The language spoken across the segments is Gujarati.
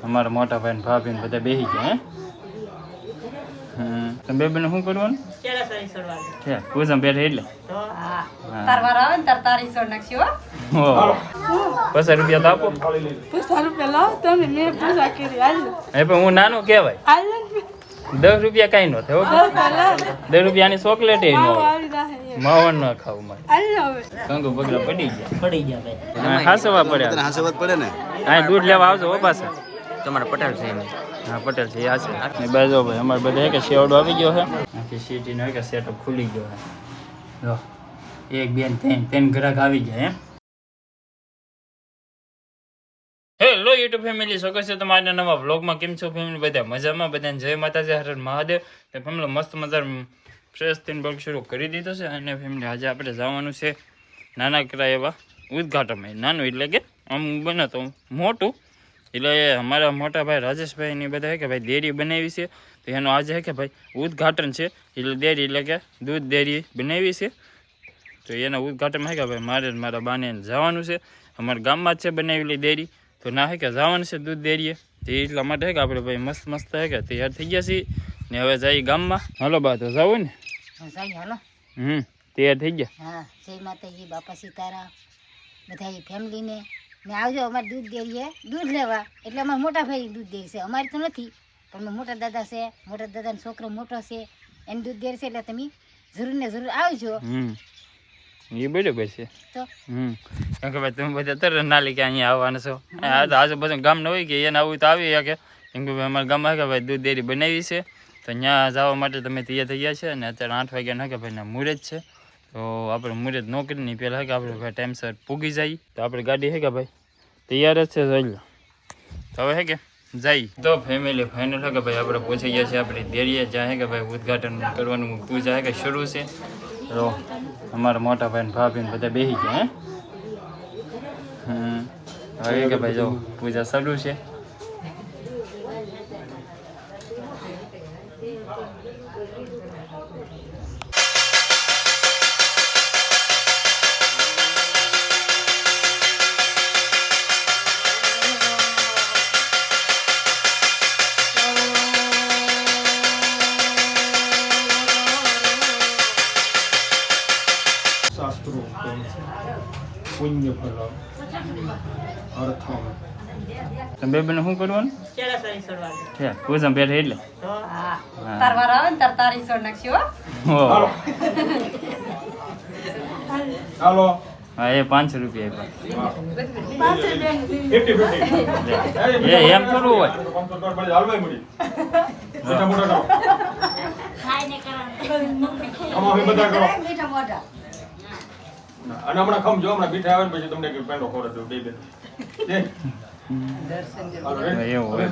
અમારા મોટા ભાઈ ને ભાભી ને બધા બેસી ગયા તમે બે બેને શું કરવાનું છે પૂજા બેઠા એટલે ₹50 તો આપો ₹50 લાવો તમે મેં પૂજા કરી હાલો પણ હું નાનો કહેવાય ₹10 કઈ નો થયો ₹10 ની ચોકલેટ એ નો માવન ન ખાવું મારે કંગુ પગલા પડી ગયા ભાઈ હાસવા પડે ને આ દૂધ લેવા આવજો હો પાછા તમારા પટેલ છે ને હા પટેલ છે આ છે ને બાજુ ભાઈ અમારે બધા કે શેવડો આવી ગયો છે આખી સિટી નો કે સેટઅપ ખુલી ગયો છે જો એક બેન ત્રણ ગ્રાહક આવી ગયા હેલો યુટ્યુબ ફેમિલી સ્વાગત છે તમારા નવા વ્લોગમાં. કેમ છો ફેમિલી? બધા મજામાં? બધાને જય માતાજી, હર હર મહાદેવ. તો ફેમિલી મસ્ત મજા ફ્રેશ થઈને બ્લોગ શરૂ કરી દીધો છે અને ફેમિલી આજે આપણે જવાનું છે નાનકડા એવા ઉદ્ઘાટનમાં. નાનું એટલે કે આમ બને તો મોટું, એટલે અમારા મોટા ભાઈ રાજેશભાઈ ની બધા કે ભાઈ ડેરી બનાવી છે, તો એનો આજે કે ભાઈ ઉદ્ઘાટન છે. એટલે ડેરી એટલે કે દૂધ ડેરી બનાવી છે, તો એના ઉદ્ઘાટનમાં કે ભાઈ મારે મારા બાને જવાનું છે. અમારા ગામમાં જ છે બનાવેલી ડેરી, તો ના હે કે જવાનું છે દૂધ ડેરીએ, તો એટલા માટે હે કે આપણે ભાઈ મસ્ત મસ્ત હે કે તૈયાર થઈ ગયા છીએ ને હવે જઈએ ગામમાં. હાલો બા તો જવું ને? હાલો. તૈયાર થઈ ગયા? હા, જય માતાજી, બાપા સીતારામ, બધા ફેમિલીને ને આવજો અમારે દૂધ ડેરીએ દૂધ લેવા. એટલે અમારા મોટા ભાઈ દૂધ ડેરી છે, અમારી તો નથી, પણ મોટા દાદા છે, મોટા દાદાનો છોકરો મોટો છે, એની દૂધ ડેરી છે, એટલે તમે જરૂર ને જરૂર આવજો. એ બરાબર છે. તો કેમ કે ભાઈ તમે બધા તરત ના લે કે અહીંયા આવવાના છો, આજુબાજુ ગામ ન હોય કે એને આવું તો આવી શકે. કેમ કે ભાઈ અમારા ગામમાં કે ભાઈ દૂધ ડેરી બનાવી છે, તો ત્યાં જવા માટે તમે તૈયાર થઈ ગયા છે. અને અત્યારે 8 વાગ્યા કે ભાઈ મુહૂર્ત છે, તો આપણે મુહૂર્ત ન કરીને પહેલાં કે આપણે ભાઈ ટાઈમસર પૂગી જઈએ. તો આપણે ગાડી છે કે ભાઈ તૈયાર જ છે, જોઈ લો. તો હવે હે કે જઈ તો ફેમિલી ફાઇનલ હે કે ભાઈ આપણે પહોંચી ગયા છે આપણી ડેરીએ, જ્યાં હે કે ભાઈ ઉદ્ઘાટન કરવાનું પૂજા હે કે શરૂ છે. તો અમારા મોટા ભાઈ ને ભાભી ને બધા બેસી ગયા હવે કે ભાઈ જો પૂજા શરૂ છે. પુણ્ય ફળ અર્થમ તમે બે બેને શું કરવાનું છે પૂજા બેઠા એટલે હાલો. હા એ ₹500 એમ થોડું હોય. અને હમણાં ખમજો, હમણાં બીઠા આવે ને પછી તમને પેંડો ખવડાવી દઉં બે એવું હોય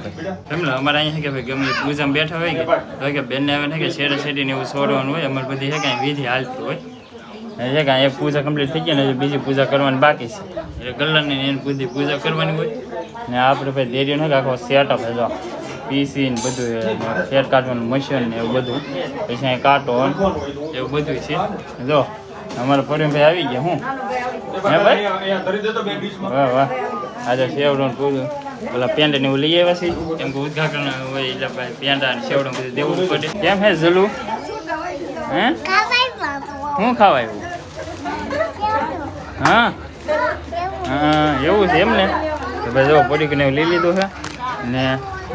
અમારે અહીંયા કે ભાઈ ગમે પૂજા બેઠા હોય કે કે બેનને આવે ને કે શેરે શેરીને એવું છોડવાનું હોય. અમારે બધી છે કાંઈ વિધિ હાલતી હોય છે, કાંઈ એક પૂજા કમ્પ્લીટ થઈ ગયા ને બીજી પૂજા કરવાની બાકી છે, એટલે ગલ્લાની એની બધી પૂજા કરવાની હોય. ને આપણે ભાઈ ડેરીનો આખો સેટઅપ જો પીસી ને બધું ફેર કાઢવાનું મશીન ને એવું બધું, પછી અહીં કાંટો એવું બધું છે. જો અમારા પરવીનભાઈ આવી ગયા. હું હે ભાઈ વાહ વાહ, આજે સેવડો પૂરું ઓલા પેંડા ને એવું લઈ આવ્યા છે, કેમ કે ઉદ્ઘાટન હોય એટલે ભાઈ પેંડા ને સેવડો બધું દેવું પડે. કેમ હે જલુ? હે શું ખાવા આવ્યું? હા હા એવું છે એમ ને? તો ભાઈ જો પડીક ને એવું લઈ લીધું છે ને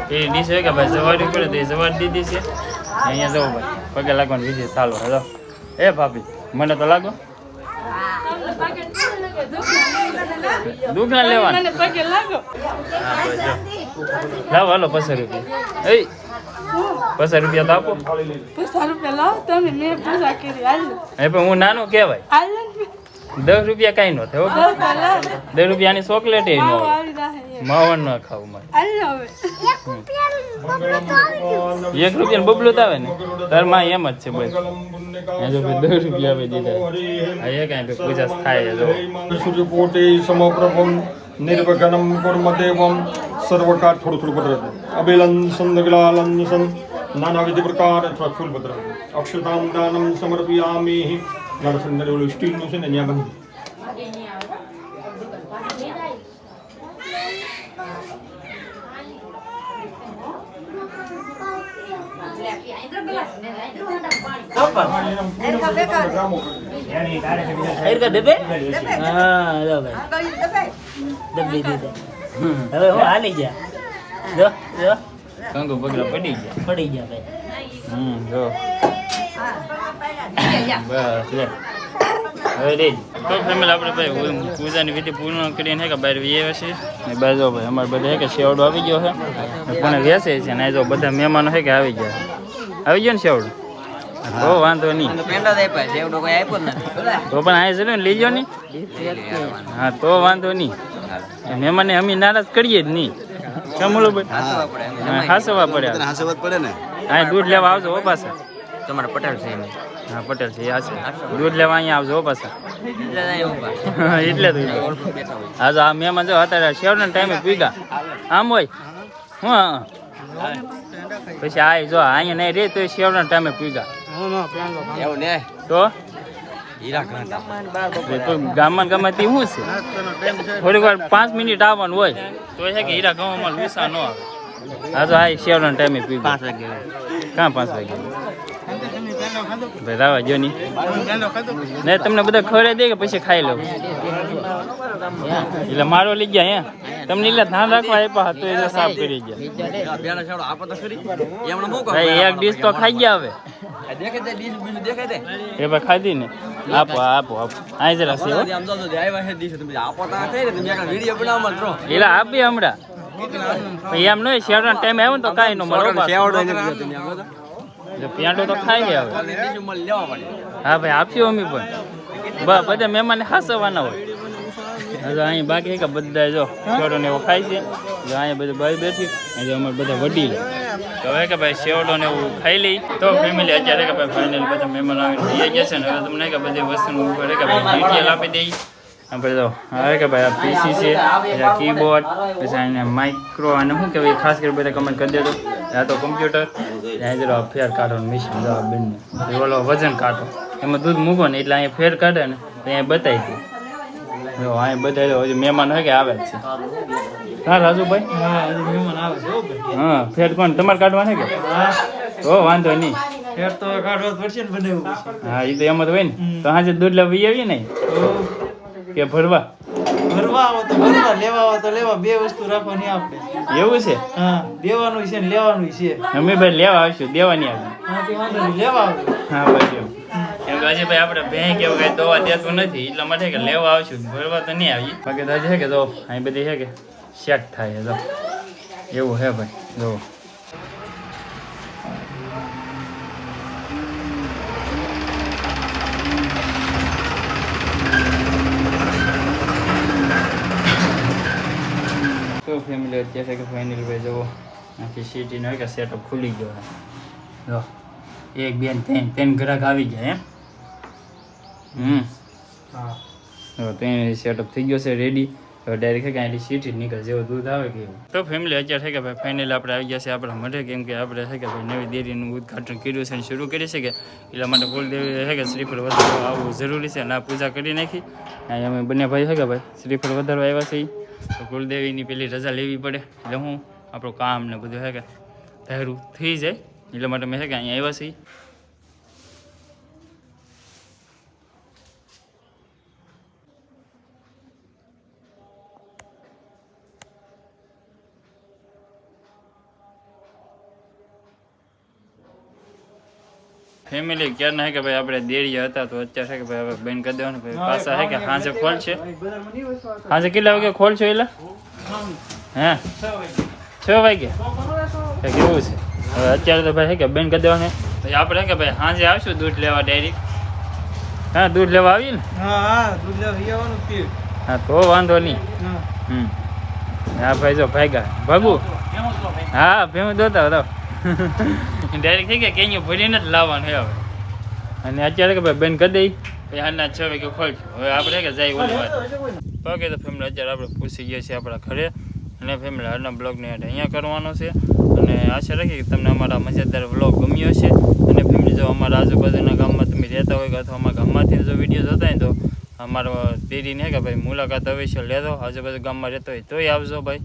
એ ડીશ હોય કે ભાઈ જવારી પડે તો એ જવાર દીધી છે. અહીંયા જવું ભાઈ પગે લાગવાની વિધિ ચાલો. હેલો એ ભાભી મને તો લાગો દુઃખ ના લેવાનું. લાવો હાલો ₹50 એ ₹50 તો આપો. ₹50 લાવો તમે મેં પૂજા કરી હાલો પણ હું નાનો કહેવાય, ₹10 કઈ નો થયો. ₹10 ની ચોકલેટ એ નો માવન ન ખાવું મારે. ₹1 બબલું તો આવે ને તાર માં એમ જ છે ભાઈ. ₹10 આવે દીધા પૂજા થાય. સૂર્યકોટી સમપ્રભમ નિર્વિઘ્નમ કુર્મદેવમ સર્વકાર થોડું થોડું પત્ર અબેલન સંદગલાલન સન નાનાવિધ પ્રકાર અથવા ફૂલ પત્ર અક્ષતામ દાનમ સમર્પયામિ. ગાડસંદર ઓલું સ્ટીલનું છે ને ત્યાં બંધ. ડબે હા ભાઈ ડબ્બી દીધા હવે હું હાલી જા જો જો કંગુ પગલા પડી ગયા ભાઈ જો બસ લે હવે રેજ તો ફેમિલી આપણે ભાઈ પૂજાની વિધિ પૂર્ણ કરીને કે બહાર વીએ છે ને બાજુ ભાઈ અમારે બધા કે શેવડો આવી ગયો છે કોને વેસે છે ને જો બધા મહેમાનો છે કે આવી ગયો ને શેવડો તો વાંધો નહીં તો પણ આ છે ને લીજો ને હા તો વાંધો નહીં મહેમાનને અમે નારાજ કરીએ જ નહીં ચમલો ભાઈ હાસવા પડે ને હા દૂધ લેવા આવજો હો પાછા તમારા પટેલ છે હા પટેલ છે આ છે દૂધ લેવા અહીંયા આવજો હો પાછા એટલે તો હા જો આ મહેમાન જો અત્યારે શેવડના ટાઈમે પીગા આમ હોય હા પછી આ જો અહીંયા નહીં રે તો શેવડના ટાઈમે પીગા તો ગામમાં ગમે શું છે થોડીક વાર 5 મિનિટ આવવાનું હોય તો છે કે હીરા ગામમાં વિસા ન આવે હા તો આ શેવડના ટાઈમે પીગા 5 વાગે ક્યાં 5 વાગે ભાઈ રાવા જો નહીં તમને બધા ખવડાવી દે કે પછી ખાઈ લઉં એટલે મારો લઈ ગયા હે તમને એટલે ધ્યાન રાખવા આપ્યા તો એ સાફ કરી ગયા એક ડીશ તો ખાઈ ગયા હવે એ ભાઈ ખાધી ને આપો આપો આપો આ જરા છે એટલે આપી હમણાં એમ નહીં શેવડવાનો ટાઈમ આવ્યો ને તો કાંઈ ન મળે પેંડો તો ખાઈ ગયા હવે હા ભાઈ આપશું અમે પણ બધા મહેમાન હાસવાના હોય હજુ અહીં બાકી કે બધા જો શેવડો ને એવું ખાય છે જો અહીંયા બધું બાઈ બેઠી આજે અમારે બધા વડીલ તો હવે કે ભાઈ શેવડો ને એવું ખાઈ લઈ તો ફેમિલી અત્યારે કે ભાઈ ફાઇનલ બધા મહેમાન આવી થઈ જશે ને હવે તમને કે બધી વસ્તુનું ઉપર કે ભાઈ ડિટેલ આપી દઈ આપણે તો હવે કે ભાઈ આ પીસી છે કીબોર્ડ પછી એને માઇક્રો અને શું કહેવાય ખાસ કરી બધા કમેન્ટ કરી દેજો આ તો કમ્પ્યુટર ત્યાં જરો ફેર કાઢવાનું મશીન જો આ બંને ઓલો વજન કાઢો એમાં દૂધ મૂકો ને એટલે અહીંયા ફેર કાઢે ને તો અહીંયા બતાવી દે જો અહીંયા બતાવી દો હજી મહેમાન હોય કે આવે જ છે હા રાજુભાઈ હા મહેમાન આવે છે હા ફેર કોણ તમારે કાઢવાના કે તો વાંધો નહીં ફેર તો કાઢવા પડશે ને બનાવવું હા એ તો એમ જ હોય ને તો હાજે દૂધ લાવી આવીએ ને કે ભરવા આવો તો ભરવા લેવા આવો તો લેવા બે વસ્તુ રાખવાની આપણે એવું છે હા દેવાનું છે ને લેવાનું છે અમે ભાઈ લેવા આવશું દેવાની આવી હા તે વાંધો નહીં લેવા આવે હા બસ એમ કેમ કે હજી ભાઈ આપણે બેંક એવું કઈ દવા દેતું નથી એટલા માટે કે લેવા આવશું ભરવા તો નહીં આવી બાકી તો હજી છે કે જો અહીં બધી છે કે સેટ થાય જો એવું હે ભાઈ જો તો ફેમિલી અત્યારે કે ફાઇનલ ભાઈ જુઓ આખી સિટીનો હોય કે સેટઅપ ખુલી ગયો છે જો 1 2 3 ગ્રાહક આવી ગયા એમ હા તો સેટઅપ થઈ ગયો છે રેડી હવે ડાયરેક્ટ કે અહીંથી સિટી નીકળે જેવું દૂધ આવે કે એવું તો ફેમિલી અત્યારે છે કે ભાઈ ફાઇનલ આપણે આવી ગયા છે આપણા મઢે કેમ કે આપણે છે કે ભાઈ નવી ડેરીનું ઉદઘાટન કર્યું છે અને શરૂ કરી છે કે એટલા માટે કુલદેવી છે કે શ્રીફળ વધારવા આવવું જરૂરી છે અને આ પૂજા કરી નાખી અહીં અમે બંને ભાઈ છે કે ભાઈ શ્રીફળ વધારવા આવ્યા છે તો કુલદેવીની પેલી રજા લેવી પડે એટલે હું આપણું કામ ને બધું છે કે તહેરું થઈ જાય એટલા માટે મેં છે કે અહીંયા આવ્યા છીએ ફેમિલી ક્યારના છે કે ભાઈ આપણે દેડીએ હતા તો અત્યારે છે કે ભાઈ હવે બંધ કરી દેવાનું ભાઈ પાછા છે કે સાંજે ખોલ છે સાંજે કેટલા વાગે ખોલ છો એટલે હે 6 વાગે કેવું છે હવે અત્યારે તો ભાઈ છે કે બંધ કરી દેવાનું પછી આપણે કે ભાઈ સાંજે આવશું દૂધ લેવા ડાયરેક્ટ હા દૂધ લેવા આવીએ ને હા દૂધ લેવા આવવાનું પીર હા તો વાંધો નહીં હા ભાઈ જો ભાગ્યા ભાગું હા ભેવું દોતા હતો ડાયરેક્ટ થઈ ગયા કેન્યું ભરીને જ લાવવાનું હવે અને અત્યારે કે ભાઈ બંધ કરી દઈ પછી હાલના 6 વાગે ખોલશું હવે આપણે કે જાય ઓલી વાત ઓકે તો ફેમિલી અત્યારે આપણે પૂછી ગયા છીએ આપણા ઘરે અને ફેમિલી હાલના બ્લોગને અહીંયા કરવાનો છે અને આશા રાખીએ કે તમને અમારા મજેદાર વ્લોગ ગમ્યો હશે અને ફેમિલી જો અમારા આજુબાજુના ગામમાં તમે રહેતા હોય કે અથવા અમારા ગામમાંથી જો વિડીયો જોતા હોય તો અમારો ડેરીને કે ભાઈ મુલાકાત અવશ્ય લેતો આજુબાજુ ગામમાં રહેતો હોય તોય આવજો ભાઈ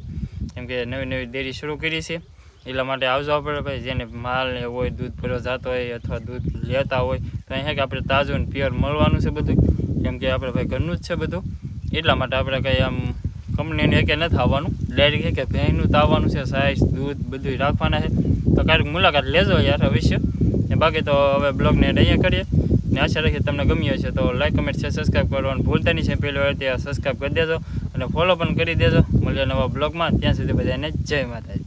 કેમ કે નવી નવી ડેરી શરૂ કરી છે એટલા માટે આવજો આપણે ભાઈ, જેને માલ ને હોય, દૂધ ભરવા જતો હોય અથવા દૂધ લેતા હોય તો અહીંયા કે આપણે તાજું ને પ્યોર મળવાનું છે બધું, કેમ કે આપણે ભાઈ ઘરનું જ છે બધું. એટલા માટે આપણે કંઈ આમ કંપનીને એકે નથી આવવાનું, ડાયરેક્ટ કે ભેંસનું તો આવવાનું છે, સાઈઝ દૂધ બધું રાખવાના છે. તો ક્યારેક મુલાકાત લેજો યાર અવશ્ય. ને બાકી તો હવે બ્લોગને અહીંયા કરીએ ને આશા રાખીએ તમને ગમ્યો છે. તો લાઈક કમેન્ટ છે સબસ્ક્રાઈબ કરવાનું ભૂલતા નહીં છે. પહેલી વાર ત્યાં સબસ્ક્રાઈબ કરી દેજો અને ફોલો પણ કરી દેજો. મળીએ નવા બ્લોગમાં, ત્યાં સુધી બધાને જય માતાજી.